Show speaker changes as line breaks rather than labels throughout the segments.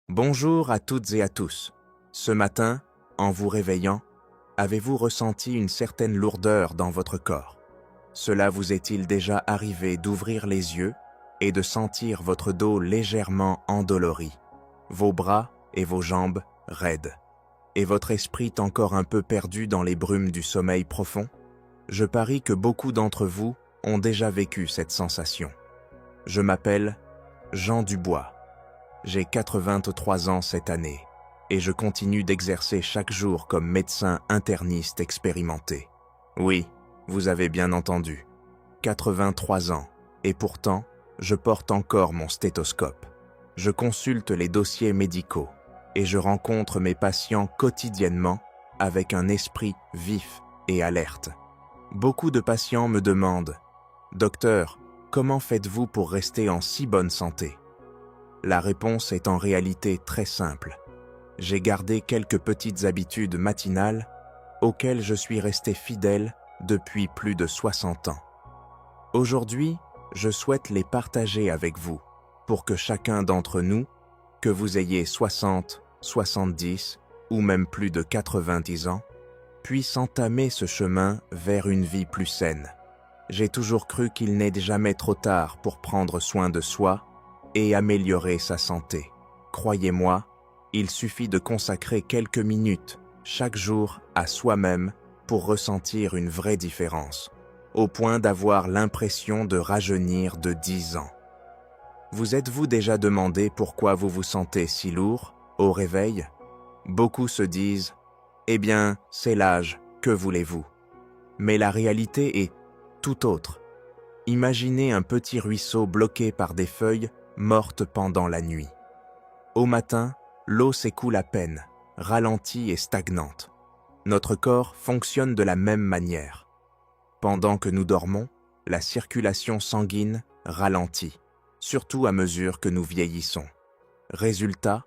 Bonjour à toutes et à tous. Ce matin, en vous réveillant, avez-vous ressenti une certaine lourdeur dans votre corps? Cela vous est-il déjà arrivé d'ouvrir les yeux et de sentir votre dos légèrement endolori, vos bras et vos jambes raides, et votre esprit encore un peu perdu dans les brumes du sommeil profond? Je parie que beaucoup d'entre vous ont déjà vécu cette sensation. Je m'appelle Jean Dubois. J'ai 83 ans cette année et je continue d'exercer chaque jour comme médecin interniste expérimenté. Oui, vous avez bien entendu, 83 ans, et pourtant, je porte encore mon stéthoscope. Je consulte les dossiers médicaux et je rencontre mes patients quotidiennement avec un esprit vif et alerte. Beaucoup de patients me demandent « Docteur, comment faites-vous pour rester en si bonne santé ?» La réponse est en réalité très simple. J'ai gardé quelques petites habitudes matinales auxquelles je suis resté fidèle depuis plus de 60 ans. Aujourd'hui, je souhaite les partager avec vous pour que chacun d'entre nous, que vous ayez 60, 70 ou même plus de 90 ans, puisse entamer ce chemin vers une vie plus saine. J'ai toujours cru qu'il n'est jamais trop tard pour prendre soin de soi et améliorer sa santé. Croyez-moi, il suffit de consacrer quelques minutes chaque jour à soi-même pour ressentir une vraie différence, au point d'avoir l'impression de rajeunir de 10 ans. Vous êtes-vous déjà demandé pourquoi vous vous sentez si lourd au réveil? Beaucoup se disent « Eh bien, c'est l'âge, que voulez-vous » Mais la réalité est tout autre. Imaginez un petit ruisseau bloqué par des feuilles mortes pendant la nuit. Au matin, l'eau s'écoule à peine, ralentie et stagnante. Notre corps fonctionne de la même manière. Pendant que nous dormons, la circulation sanguine ralentit, surtout à mesure que nous vieillissons. Résultat,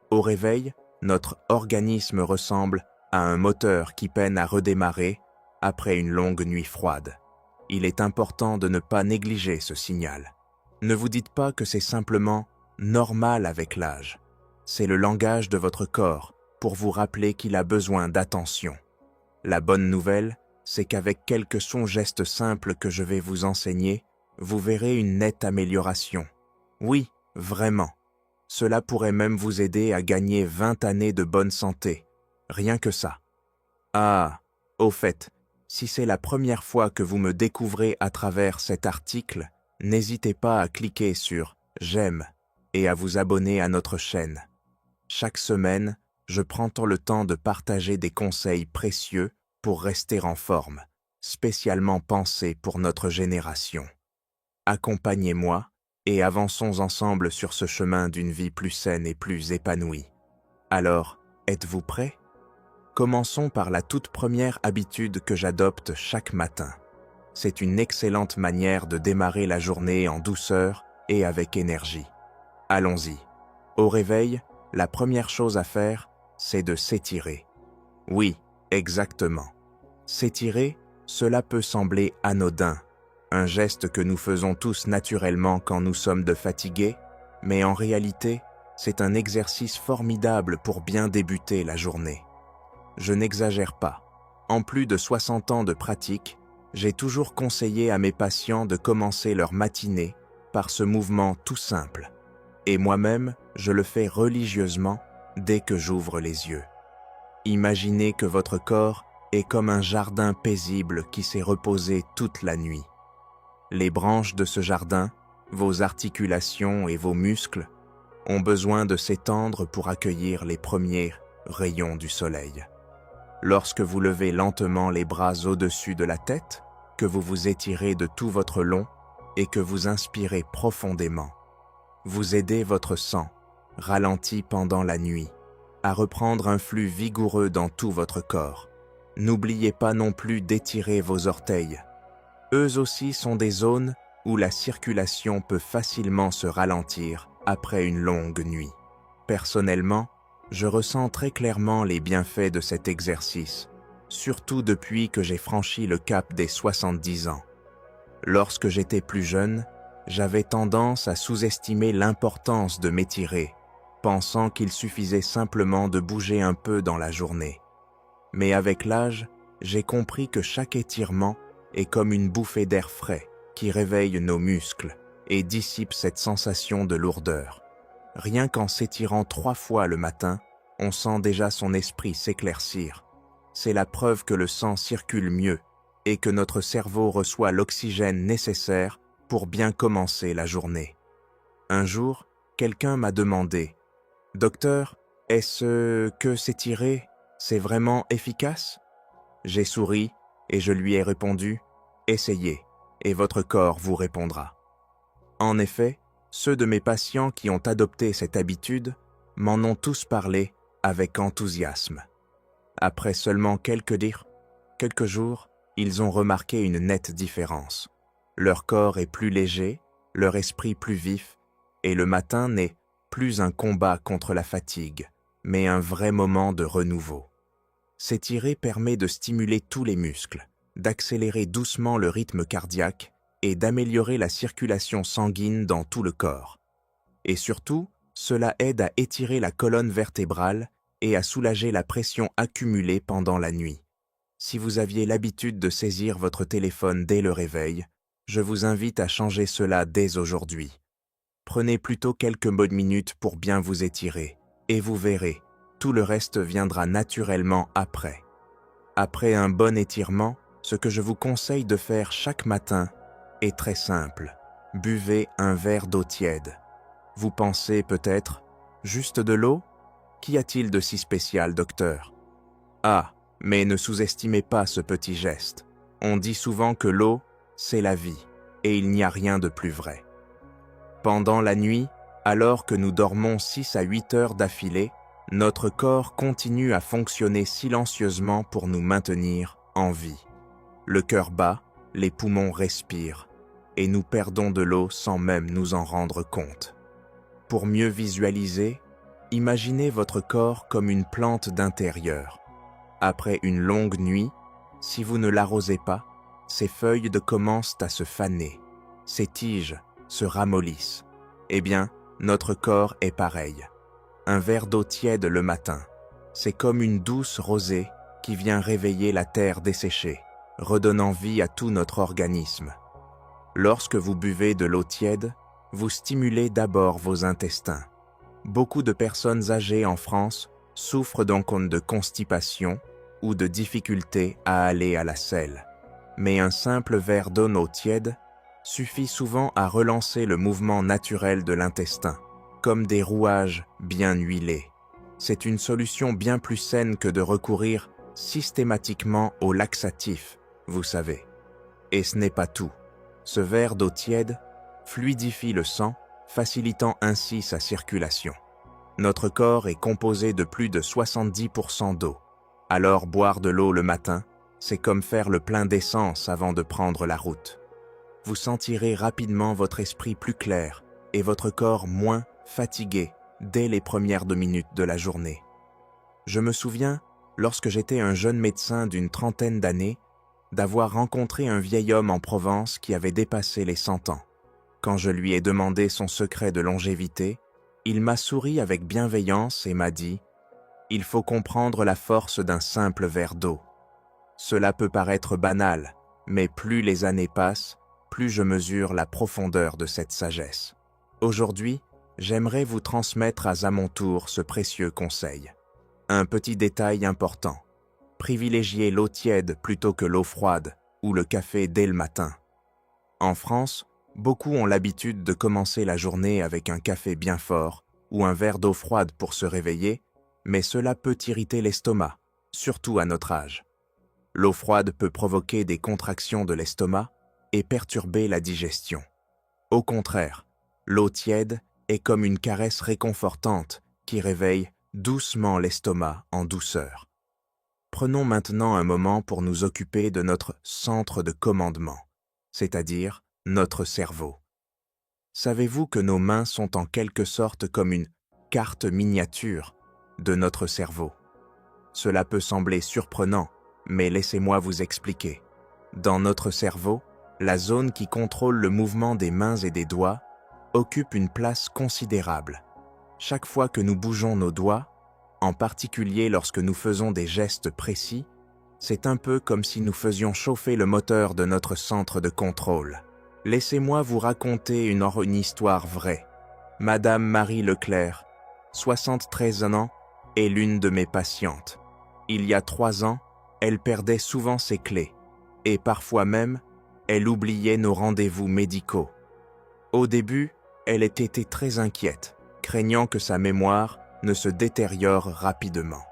au réveil, notre organisme ressemble à un moteur qui peine à redémarrer après une longue nuit froide. Il est important de ne pas négliger ce signal. Ne vous dites pas que c'est simplement normal avec l'âge. C'est le langage de votre corps pour vous rappeler qu'il a besoin d'attention. La bonne nouvelle, c'est qu'avec quelques gestes simples que je vais vous enseigner, vous verrez une nette amélioration. Oui, vraiment. Cela pourrait même vous aider à gagner 20 années de bonne santé. Rien que ça. Ah, au fait, si c'est la première fois que vous me découvrez à travers cet article, n'hésitez pas à cliquer sur « J'aime » et à vous abonner à notre chaîne. Chaque semaine, je prends le temps de partager des conseils précieux pour rester en forme, spécialement pensés pour notre génération. Accompagnez-moi et avançons ensemble sur ce chemin d'une vie plus saine et plus épanouie. Alors, êtes-vous prêts? Commençons par la toute première habitude que j'adopte chaque matin. C'est une excellente manière de démarrer la journée en douceur et avec énergie. Allons-y. Au réveil, la première chose à faire, c'est de s'étirer. Oui, exactement. S'étirer, cela peut sembler anodin, un geste que nous faisons tous naturellement quand nous sommes fatigués, mais en réalité, c'est un exercice formidable pour bien débuter la journée. Je n'exagère pas. En plus de 60 ans de pratique, j'ai toujours conseillé à mes patients de commencer leur matinée par ce mouvement tout simple. Et moi-même, je le fais religieusement dès que j'ouvre les yeux. Imaginez que votre corps est comme un jardin paisible qui s'est reposé toute la nuit. Les branches de ce jardin, vos articulations et vos muscles ont besoin de s'étendre pour accueillir les premiers rayons du soleil. Lorsque vous levez lentement les bras au-dessus de la tête, que vous vous étirez de tout votre long et que vous inspirez profondément, vous aidez votre sang, ralenti pendant la nuit, à reprendre un flux vigoureux dans tout votre corps. N'oubliez pas non plus d'étirer vos orteils. Eux aussi sont des zones où la circulation peut facilement se ralentir après une longue nuit. Personnellement, je ressens très clairement les bienfaits de cet exercice, surtout depuis que j'ai franchi le cap des 70 ans. Lorsque j'étais plus jeune, j'avais tendance à sous-estimer l'importance de m'étirer pensant qu'il suffisait simplement de bouger un peu dans la journée. Mais avec l'âge, j'ai compris que chaque étirement est comme une bouffée d'air frais qui réveille nos muscles et dissipe cette sensation de lourdeur. Rien qu'en s'étirant 3 fois le matin, on sent déjà son esprit s'éclaircir. C'est la preuve que le sang circule mieux et que notre cerveau reçoit l'oxygène nécessaire pour bien commencer la journée. Un jour, quelqu'un m'a demandé « Docteur, est-ce que s'étirer, c'est vraiment efficace ?» J'ai souri et je lui ai répondu « Essayez et votre corps vous répondra. » En effet, ceux de mes patients qui ont adopté cette habitude m'en ont tous parlé avec enthousiasme. Après seulement quelques jours, ils ont remarqué une nette différence. Leur corps est plus léger, leur esprit plus vif, et le matin n'est plus un combat contre la fatigue, mais un vrai moment de renouveau. S'étirer permet de stimuler tous les muscles, d'accélérer doucement le rythme cardiaque et d'améliorer la circulation sanguine dans tout le corps. Et surtout, cela aide à étirer la colonne vertébrale et à soulager la pression accumulée pendant la nuit. Si vous aviez l'habitude de saisir votre téléphone dès le réveil, je vous invite à changer cela dès aujourd'hui. Prenez plutôt quelques bonnes minutes pour bien vous étirer, et vous verrez, tout le reste viendra naturellement après. Après un bon étirement, ce que je vous conseille de faire chaque matin est très simple. Buvez un verre d'eau tiède. Vous pensez peut-être, juste de l'eau? Qu'y a-t-il de si spécial, docteur? Ah, mais ne sous-estimez pas ce petit geste. On dit souvent que l'eau, c'est la vie, et il n'y a rien de plus vrai. Pendant la nuit, alors que nous dormons 6 à 8 heures d'affilée, notre corps continue à fonctionner silencieusement pour nous maintenir en vie. Le cœur bat, les poumons respirent, et nous perdons de l'eau sans même nous en rendre compte. Pour mieux visualiser, imaginez votre corps comme une plante d'intérieur. Après une longue nuit, si vous ne l'arrosez pas, ses feuilles commencent à se faner, ses tiges se ramollissent. Eh bien, notre corps est pareil. Un verre d'eau tiède le matin, c'est comme une douce rosée qui vient réveiller la terre desséchée, redonnant vie à tout notre organisme. Lorsque vous buvez de l'eau tiède, vous stimulez d'abord vos intestins. Beaucoup de personnes âgées en France souffrent donc de constipation ou de difficultés à aller à la selle. Mais un simple verre d'eau tiède suffit souvent à relancer le mouvement naturel de l'intestin, comme des rouages bien huilés. C'est une solution bien plus saine que de recourir systématiquement aux laxatifs, vous savez. Et ce n'est pas tout. Ce verre d'eau tiède fluidifie le sang, facilitant ainsi sa circulation. Notre corps est composé de plus de 70% d'eau. Alors boire de l'eau le matin, c'est comme faire le plein d'essence avant de prendre la route. Vous sentirez rapidement votre esprit plus clair et votre corps moins fatigué dès les premières 2 minutes de la journée. Je me souviens, lorsque j'étais un jeune médecin d'une 30aine d'années, d'avoir rencontré un vieil homme en Provence qui avait dépassé les 100 ans. Quand je lui ai demandé son secret de longévité, il m'a souri avec bienveillance et m'a dit « Il faut comprendre la force d'un simple verre d'eau. Cela peut paraître banal, mais plus les années passent, plus je mesure la profondeur de cette sagesse. Aujourd'hui, j'aimerais vous transmettre à mon tour ce précieux conseil. Un petit détail important. Privilégiez l'eau tiède plutôt que l'eau froide ou le café dès le matin. En France, beaucoup ont l'habitude de commencer la journée avec un café bien fort ou un verre d'eau froide pour se réveiller, mais cela peut irriter l'estomac, surtout à notre âge. L'eau froide peut provoquer des contractions de l'estomac et perturber la digestion. Au contraire, l'eau tiède est comme une caresse réconfortante qui réveille doucement l'estomac en douceur. Prenons maintenant un moment pour nous occuper de notre centre de commandement, c'est-à-dire notre cerveau. Savez-vous que nos mains sont en quelque sorte comme une carte miniature de notre cerveau? Cela peut sembler surprenant, mais laissez-moi vous expliquer. Dans notre cerveau, la zone qui contrôle le mouvement des mains et des doigts occupe une place considérable. Chaque fois que nous bougeons nos doigts, en particulier lorsque nous faisons des gestes précis, c'est un peu comme si nous faisions chauffer le moteur de notre centre de contrôle. Laissez-moi vous raconter une histoire vraie. Madame Marie Leclerc, 73 ans, est l'une de mes patientes. Il y a 3 ans, elle perdait souvent ses clés, et parfois même, elle oubliait nos rendez-vous médicaux. Au début, elle était très inquiète, craignant que sa mémoire ne se détériore rapidement.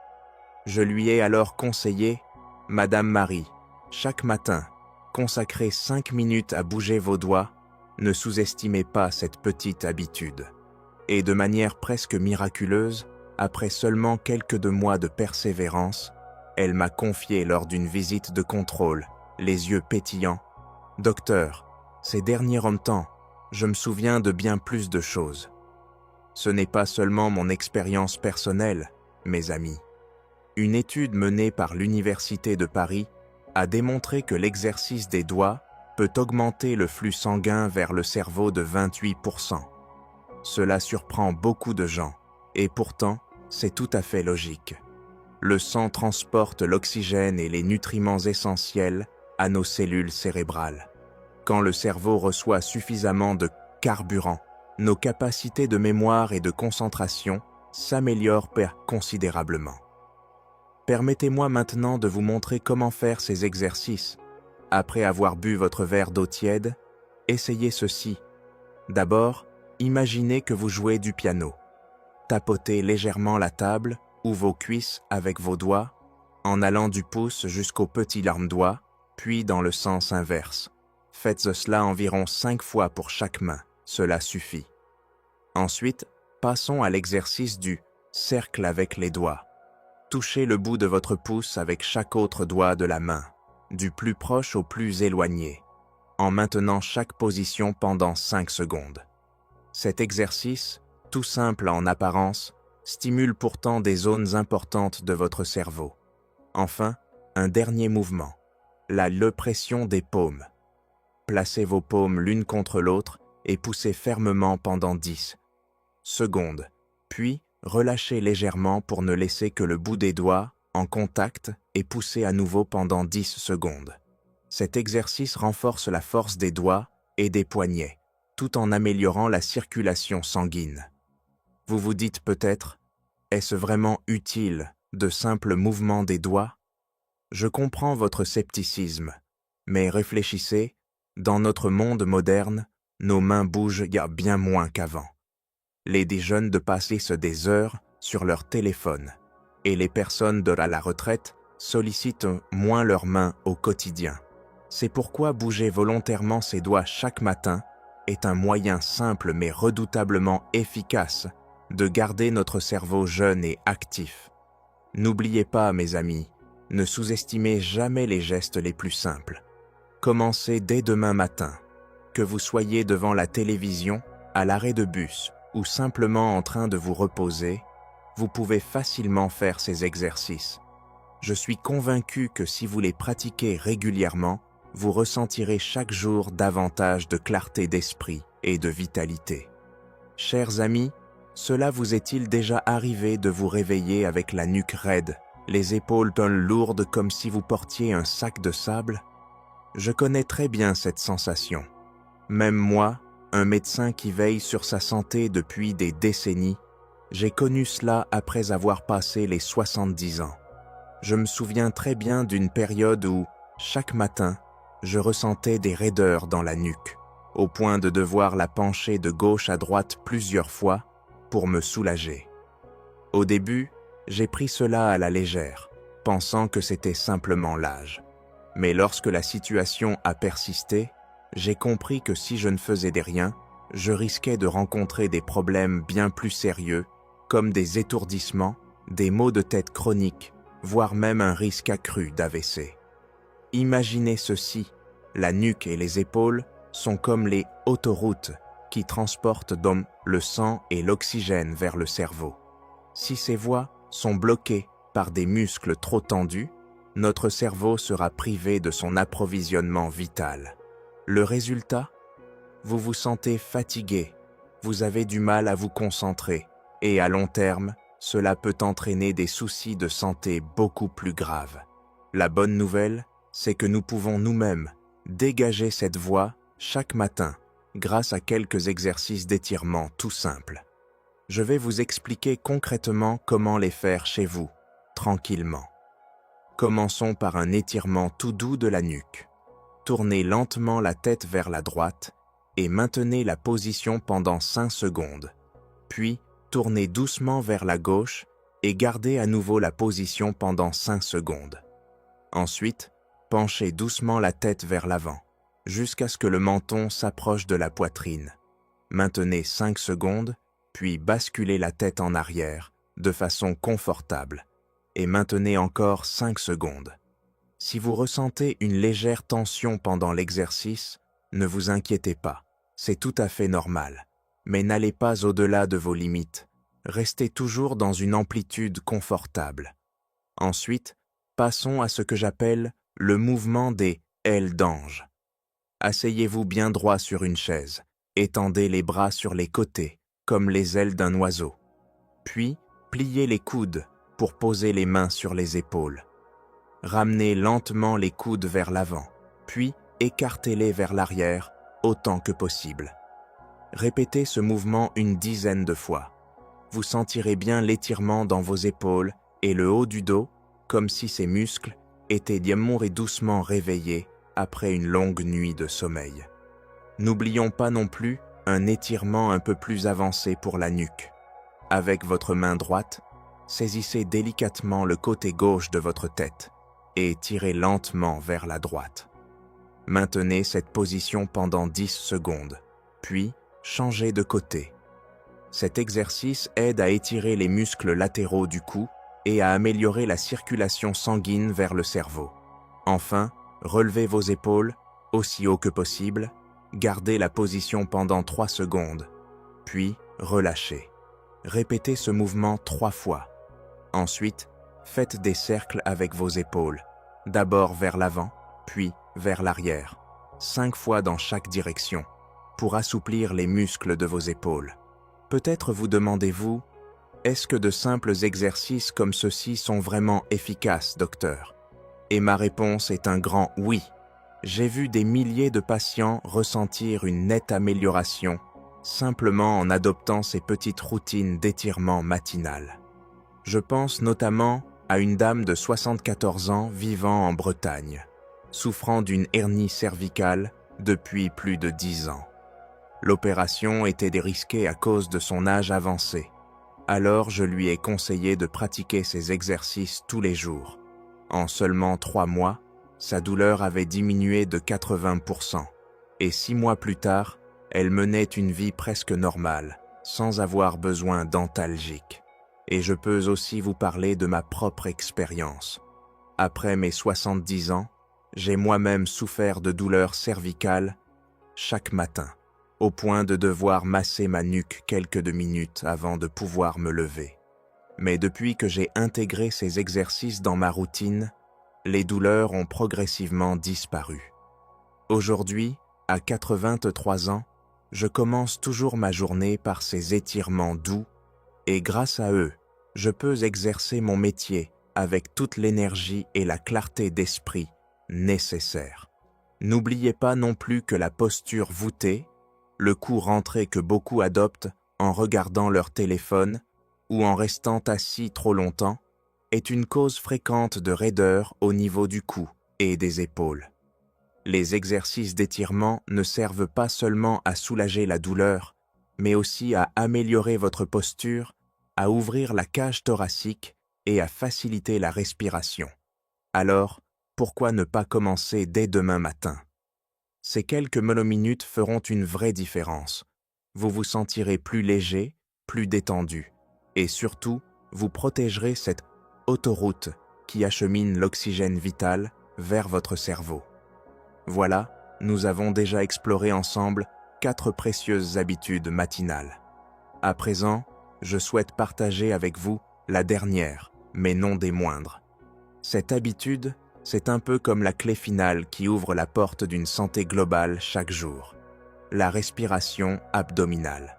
Je lui ai alors conseillé, Madame Marie, chaque matin, consacrez 5 minutes à bouger vos doigts, ne sous-estimez pas cette petite habitude. Et de manière presque miraculeuse, après seulement quelques mois de persévérance, elle m'a confié lors d'une visite de contrôle, les yeux pétillants. « Docteur, ces derniers temps, je me souviens de bien plus de choses. Ce n'est pas seulement mon expérience personnelle, mes amis. Une étude menée par l'Université de Paris a démontré que l'exercice des doigts peut augmenter le flux sanguin vers le cerveau de 28%. Cela surprend beaucoup de gens, et pourtant, c'est tout à fait logique. Le sang transporte l'oxygène et les nutriments essentiels à nos cellules cérébrales. Quand le cerveau reçoit suffisamment de carburant, nos capacités de mémoire et de concentration s'améliorent considérablement. Permettez-moi maintenant de vous montrer comment faire ces exercices. Après avoir bu votre verre d'eau tiède, essayez ceci. D'abord, imaginez que vous jouez du piano. Tapotez légèrement la table ou vos cuisses avec vos doigts, en allant du pouce jusqu'au petit lame-doigt, puis dans le sens inverse. Faites cela environ 5 fois pour chaque main, cela suffit. Ensuite, passons à l'exercice du cercle avec les doigts. Touchez le bout de votre pouce avec chaque autre doigt de la main, du plus proche au plus éloigné, en maintenant chaque position pendant 5 secondes. Cet exercice, tout simple en apparence, stimule pourtant des zones importantes de votre cerveau. Enfin, un dernier mouvement, la pression des paumes. Placez vos paumes l'une contre l'autre et poussez fermement pendant 10 secondes, puis relâchez légèrement pour ne laisser que le bout des doigts en contact et poussez à nouveau pendant 10 secondes. Cet exercice renforce la force des doigts et des poignets, tout en améliorant la circulation sanguine. Vous vous dites peut-être, est-ce vraiment utile de simples mouvements des doigts? Je comprends votre scepticisme, mais réfléchissez, dans notre monde moderne, nos mains bougent bien moins qu'avant. Les jeunes passent des heures sur leur téléphone, et les personnes de la retraite sollicitent moins leurs mains au quotidien. C'est pourquoi bouger volontairement ses doigts chaque matin est un moyen simple mais redoutablement efficace de garder notre cerveau jeune et actif. N'oubliez pas, mes amis, ne sous-estimez jamais les gestes les plus simples. Commencez dès demain matin, que vous soyez devant la télévision, à l'arrêt de bus ou simplement en train de vous reposer, vous pouvez facilement faire ces exercices. Je suis convaincu que si vous les pratiquez régulièrement, vous ressentirez chaque jour davantage de clarté d'esprit et de vitalité. Chers amis, cela vous est-il déjà arrivé de vous réveiller avec la nuque raide, les épaules lourdes comme si vous portiez un sac de sable? Je connais très bien cette sensation. Même moi, un médecin qui veille sur sa santé depuis des décennies, j'ai connu cela après avoir passé les 70 ans. Je me souviens très bien d'une période où, chaque matin, je ressentais des raideurs dans la nuque, au point de devoir la pencher de gauche à droite plusieurs fois pour me soulager. Au début, j'ai pris cela à la légère, pensant que c'était simplement l'âge. Mais lorsque la situation a persisté, j'ai compris que si je ne faisais rien, je risquais de rencontrer des problèmes bien plus sérieux, comme des étourdissements, des maux de tête chroniques, voire même un risque accru d'AVC. Imaginez ceci, la nuque et les épaules sont comme les autoroutes qui transportent le sang et l'oxygène vers le cerveau. Si ces voies sont bloquées par des muscles trop tendus, notre cerveau sera privé de son approvisionnement vital. Le résultat? Vous vous sentez fatigué, vous avez du mal à vous concentrer, Et à long terme, cela peut entraîner des soucis de santé beaucoup plus graves. La bonne nouvelle, c'est que nous pouvons nous-mêmes dégager cette voie chaque matin grâce à quelques exercices d'étirement tout simples. Je vais vous expliquer concrètement comment les faire chez vous, tranquillement. Commençons par un étirement tout doux de la nuque. Tournez lentement la tête vers la droite et maintenez la position pendant 5 secondes. Puis, tournez doucement vers la gauche et gardez à nouveau la position pendant 5 secondes. Ensuite, penchez doucement la tête vers l'avant, jusqu'à ce que le menton s'approche de la poitrine. Maintenez 5 secondes, puis basculez la tête en arrière, de façon confortable, et maintenez encore 5 secondes. Si vous ressentez une légère tension pendant l'exercice, ne vous inquiétez pas, c'est tout à fait normal. Mais n'allez pas au-delà de vos limites. Restez toujours dans une amplitude confortable. Ensuite, passons à ce que j'appelle le mouvement des ailes d'ange. Asseyez-vous bien droit sur une chaise. Étendez les bras sur les côtés, comme les ailes d'un oiseau. Puis, pliez les coudes pour poser les mains sur les épaules. Ramenez lentement les coudes vers l'avant, puis écartez-les vers l'arrière autant que possible. Répétez ce mouvement une dizaine de fois. Vous sentirez bien l'étirement dans vos épaules et le haut du dos, comme si ces muscles étaient doucement réveillés après une longue nuit de sommeil. N'oublions pas non plus un étirement un peu plus avancé pour la nuque. Avec votre main droite, saisissez délicatement le côté gauche de votre tête et tirez lentement vers la droite. Maintenez cette position pendant 10 secondes, puis changez de côté. Cet exercice aide à étirer les muscles latéraux du cou et à améliorer la circulation sanguine vers le cerveau. Enfin, relevez vos épaules, aussi haut que possible, gardez la position pendant 3 secondes, puis relâchez. Répétez ce mouvement 3 fois. Ensuite, faites des cercles avec vos épaules, d'abord vers l'avant, puis vers l'arrière, 5 fois dans chaque direction, pour assouplir les muscles de vos épaules. Peut-être vous demandez-vous, est-ce que de simples exercices comme ceux-ci sont vraiment efficaces, docteur? Et ma réponse est un grand oui. J'ai vu des milliers de patients ressentir une nette amélioration simplement en adoptant ces petites routines d'étirement matinales. Je pense notamment à une dame de 74 ans vivant en Bretagne, souffrant d'une hernie cervicale depuis plus de 10 ans. L'opération était risquée à cause de son âge avancé. Alors je lui ai conseillé de pratiquer ces exercices tous les jours. En seulement 3 mois, sa douleur avait diminué de 80%. Et 6 mois plus tard, elle menait une vie presque normale, sans avoir besoin d'antalgiques. Et je peux aussi vous parler de ma propre expérience. Après mes 70 ans, j'ai moi-même souffert de douleurs cervicales chaque matin, au point de devoir masser ma nuque quelques minutes avant de pouvoir me lever. Mais depuis que j'ai intégré ces exercices dans ma routine, les douleurs ont progressivement disparu. Aujourd'hui, à 83 ans, je commence toujours ma journée par ces étirements doux et grâce à eux, je peux exercer mon métier avec toute l'énergie et la clarté d'esprit nécessaires. N'oubliez pas non plus que la posture voûtée, le cou rentré que beaucoup adoptent en regardant leur téléphone ou en restant assis trop longtemps, est une cause fréquente de raideur au niveau du cou et des épaules. Les exercices d'étirement ne servent pas seulement à soulager la douleur, mais aussi à améliorer votre posture, à ouvrir la cage thoracique et à faciliter la respiration. Alors, pourquoi ne pas commencer dès demain matin? Ces quelques minutes feront une vraie différence. Vous vous sentirez plus léger, plus détendu, et surtout, vous protégerez cette autoroute qui achemine l'oxygène vital vers votre cerveau. Voilà, nous avons déjà exploré ensemble 4 précieuses habitudes matinales. À présent, je souhaite partager avec vous la dernière, mais non des moindres. Cette habitude, c'est un peu comme la clé finale qui ouvre la porte d'une santé globale chaque jour. La respiration abdominale.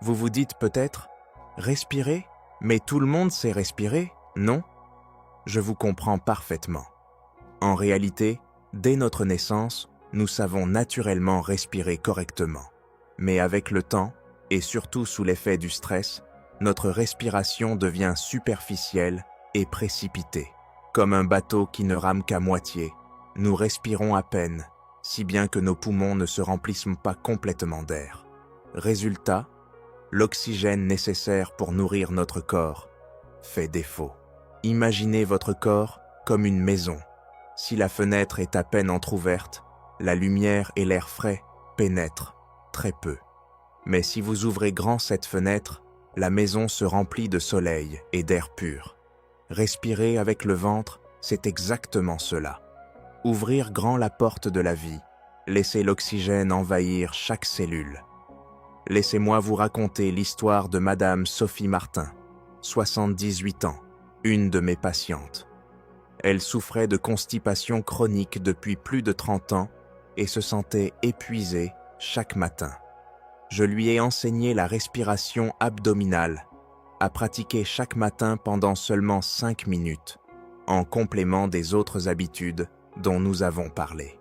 Vous vous dites peut-être, Respirer? Mais tout le monde sait respirer, non? Je vous comprends parfaitement. En réalité, dès notre naissance, nous savons naturellement respirer correctement. Mais avec le temps, et surtout sous l'effet du stress, notre respiration devient superficielle et précipitée. Comme un bateau qui ne rame qu'à moitié, nous respirons à peine, si bien que nos poumons ne se remplissent pas complètement d'air. Résultat, l'oxygène nécessaire pour nourrir notre corps fait défaut. Imaginez votre corps comme une maison. Si la fenêtre est à peine entr'ouverte, la lumière et l'air frais pénètrent très peu. Mais si vous ouvrez grand cette fenêtre, la maison se remplit de soleil et d'air pur. Respirer avec le ventre, c'est exactement cela. Ouvrir grand la porte de la vie, laisser l'oxygène envahir chaque cellule. Laissez-moi vous raconter l'histoire de Madame Sophie Martin, 78 ans, une de mes patientes. Elle souffrait de constipation chronique depuis plus de 30 ans et se sentait épuisée chaque matin. Je lui ai enseigné la respiration abdominale, à pratiquer chaque matin pendant seulement 5 minutes, en complément des autres habitudes dont nous avons parlé.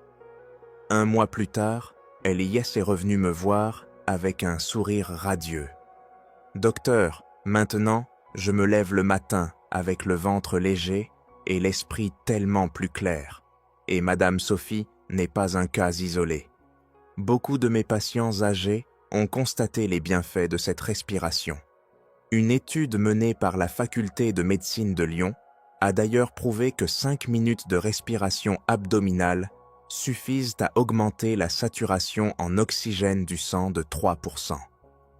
1 mois plus tard, elle est revenue me voir avec un sourire radieux. « Docteur, maintenant, je me lève le matin avec le ventre léger et l'esprit tellement plus clair. Et Madame Sophie n'est pas un cas isolé. Beaucoup de mes patients âgés ont constaté les bienfaits de cette respiration. Une étude menée par la faculté de médecine de Lyon a d'ailleurs prouvé que 5 minutes de respiration abdominale suffisent à augmenter la saturation en oxygène du sang de 3%.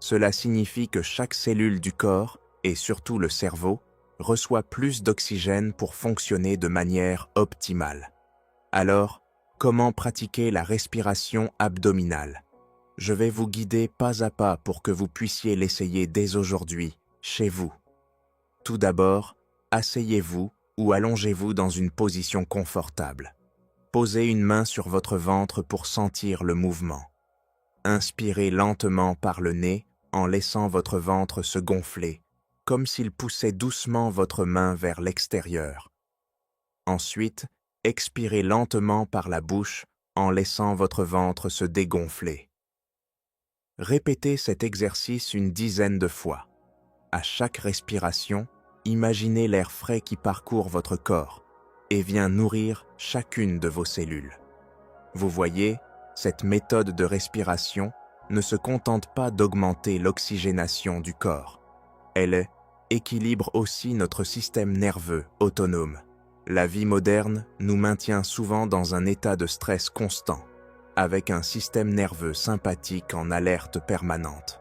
Cela signifie que chaque cellule du corps, et surtout le cerveau, reçoit plus d'oxygène pour fonctionner de manière optimale. Alors, comment pratiquer la respiration abdominale? Je vais vous guider pas à pas pour que vous puissiez l'essayer dès aujourd'hui, chez vous. Tout d'abord, asseyez-vous ou allongez-vous dans une position confortable. Posez une main sur votre ventre pour sentir le mouvement. Inspirez lentement par le nez en laissant votre ventre se gonfler, comme s'il poussait doucement votre main vers l'extérieur. Ensuite, expirez lentement par la bouche en laissant votre ventre se dégonfler. Répétez cet exercice une dizaine de fois. À chaque respiration, imaginez l'air frais qui parcourt votre corps et vient nourrir chacune de vos cellules. Vous voyez, cette méthode de respiration ne se contente pas d'augmenter l'oxygénation du corps. Elle équilibre aussi notre système nerveux autonome. La vie moderne nous maintient souvent dans un état de stress constant, avec un système nerveux sympathique en alerte permanente.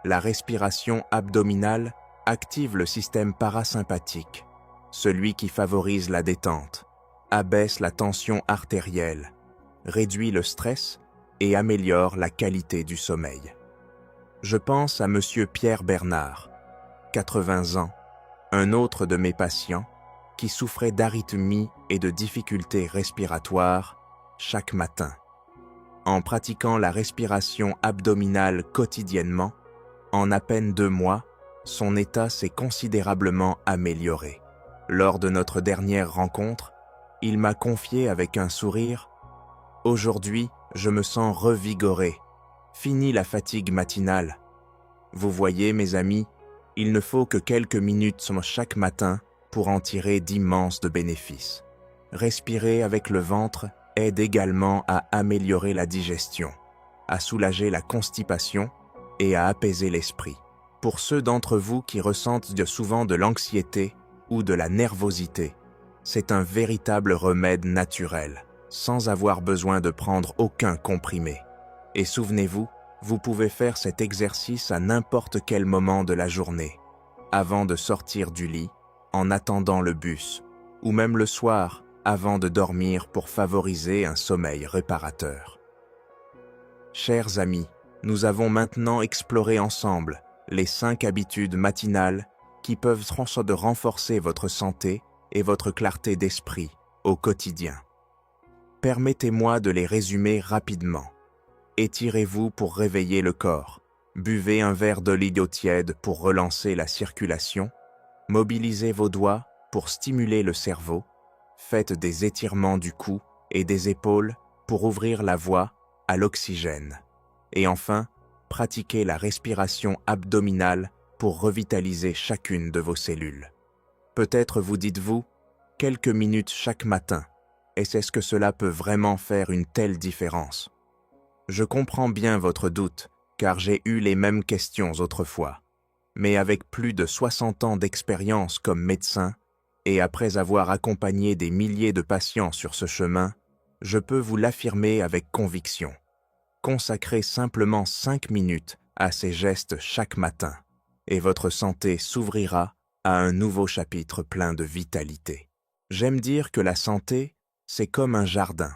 La respiration abdominale active le système parasympathique, celui qui favorise la détente, abaisse la tension artérielle, réduit le stress et améliore la qualité du sommeil. Je pense à Monsieur Pierre Bernard, 80 ans, un autre de mes patients, qui souffrait d'arythmie et de difficultés respiratoires chaque matin. En pratiquant la respiration abdominale quotidiennement, en à peine 2 mois, son état s'est considérablement amélioré. Lors de notre dernière rencontre, il m'a confié avec un sourire « Aujourd'hui, je me sens revigoré. Fini la fatigue matinale. Vous voyez, mes amis, il ne faut que quelques minutes chaque matin pour en tirer d'immenses bénéfices. Respirer avec le ventre aide également à améliorer la digestion, à soulager la constipation et à apaiser l'esprit. Pour ceux d'entre vous qui ressentent souvent de l'anxiété ou de la nervosité, c'est un véritable remède naturel, sans avoir besoin de prendre aucun comprimé. Et souvenez-vous, vous pouvez faire cet exercice à n'importe quel moment de la journée, avant de sortir du lit, en attendant le bus, ou même le soir, avant de dormir pour favoriser un sommeil réparateur. Chers amis, nous avons maintenant exploré ensemble les 5 habitudes matinales qui peuvent renforcer votre santé et votre clarté d'esprit au quotidien. Permettez-moi de les résumer rapidement. Étirez-vous pour réveiller le corps. Buvez un verre d'olive d'eau tiède pour relancer la circulation. Mobilisez vos doigts pour stimuler le cerveau. Faites des étirements du cou et des épaules pour ouvrir la voie à l'oxygène. Et enfin, pratiquez la respiration abdominale pour revitaliser chacune de vos cellules. Peut-être vous dites-vous, quelques minutes chaque matin, et est-ce que cela peut vraiment faire une telle différence? Je comprends bien votre doute, car j'ai eu les mêmes questions autrefois. Mais avec plus de 60 ans d'expérience comme médecin, et après avoir accompagné des milliers de patients sur ce chemin, je peux vous l'affirmer avec conviction. Consacrez simplement 5 minutes à ces gestes chaque matin, et votre santé s'ouvrira à un nouveau chapitre plein de vitalité. J'aime dire que la santé, c'est comme un jardin.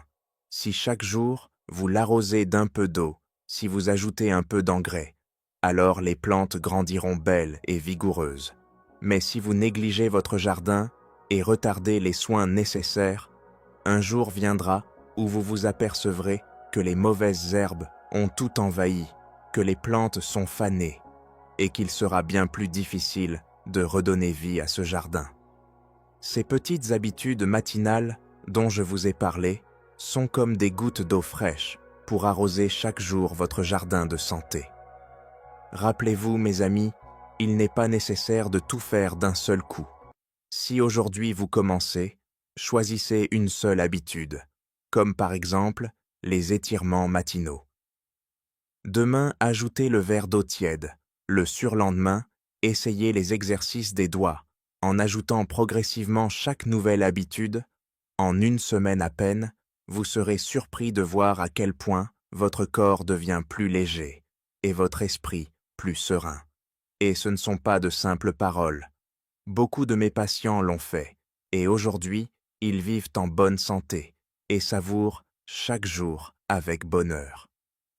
Si chaque jour, vous l'arrosez d'un peu d'eau, si vous ajoutez un peu d'engrais, alors les plantes grandiront belles et vigoureuses. Mais si vous négligez votre jardin et retardez les soins nécessaires, un jour viendra où vous vous apercevrez que les mauvaises herbes ont tout envahi, que les plantes sont fanées et qu'il sera bien plus difficile de redonner vie à ce jardin. Ces petites habitudes matinales dont je vous ai parlé sont comme des gouttes d'eau fraîche pour arroser chaque jour votre jardin de santé. Rappelez-vous, mes amis, il n'est pas nécessaire de tout faire d'un seul coup. Si aujourd'hui vous commencez, choisissez une seule habitude, comme par exemple les étirements matinaux. Demain, ajoutez le verre d'eau tiède. Le surlendemain, essayez les exercices des doigts, en ajoutant progressivement chaque nouvelle habitude. En une semaine à peine, vous serez surpris de voir à quel point votre corps devient plus léger et votre esprit plus serein. Et ce ne sont pas de simples paroles. Beaucoup de mes patients l'ont fait, et aujourd'hui, ils vivent en bonne santé et savourent chaque jour avec bonheur.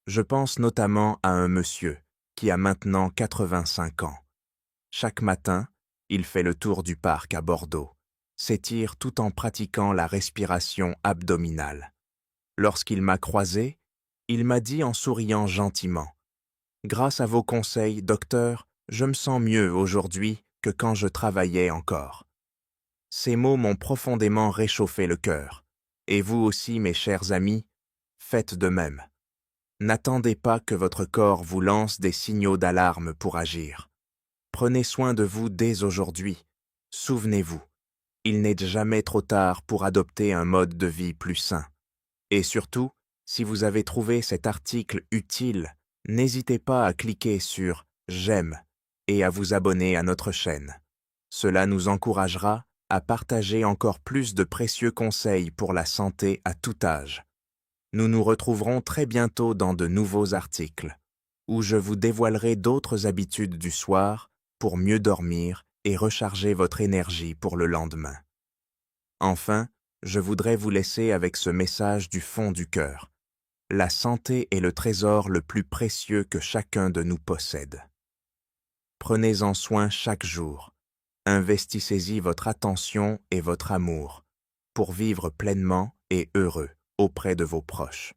Je pense notamment à un monsieur qui a maintenant 85 ans. Chaque matin, il fait le tour du parc à Bordeaux, s'étire tout en pratiquant la respiration abdominale. Lorsqu'il m'a croisé, il m'a dit en souriant gentiment « Grâce à vos conseils, docteur, je me sens mieux aujourd'hui que quand je travaillais encore. » Ces mots m'ont profondément réchauffé le cœur. Et vous aussi, mes chers amis, faites de même. N'attendez pas que votre corps vous lance des signaux d'alarme pour agir. Prenez soin de vous dès aujourd'hui. Souvenez-vous, il n'est jamais trop tard pour adopter un mode de vie plus sain. Et surtout, si vous avez trouvé cet article utile, n'hésitez pas à cliquer sur « J'aime » et à vous abonner à notre chaîne. Cela nous encouragera à partager encore plus de précieux conseils pour la santé à tout âge. Nous nous retrouverons très bientôt dans de nouveaux articles, où je vous dévoilerai d'autres habitudes du soir pour mieux dormir et recharger votre énergie pour le lendemain. Enfin, je voudrais vous laisser avec ce message du fond du cœur. La santé est le trésor le plus précieux que chacun de nous possède. Prenez-en soin chaque jour. Investissez-y votre attention et votre amour pour vivre pleinement et heureux auprès de vos proches.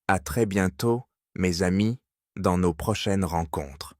À très bientôt, mes amis, dans nos prochaines rencontres.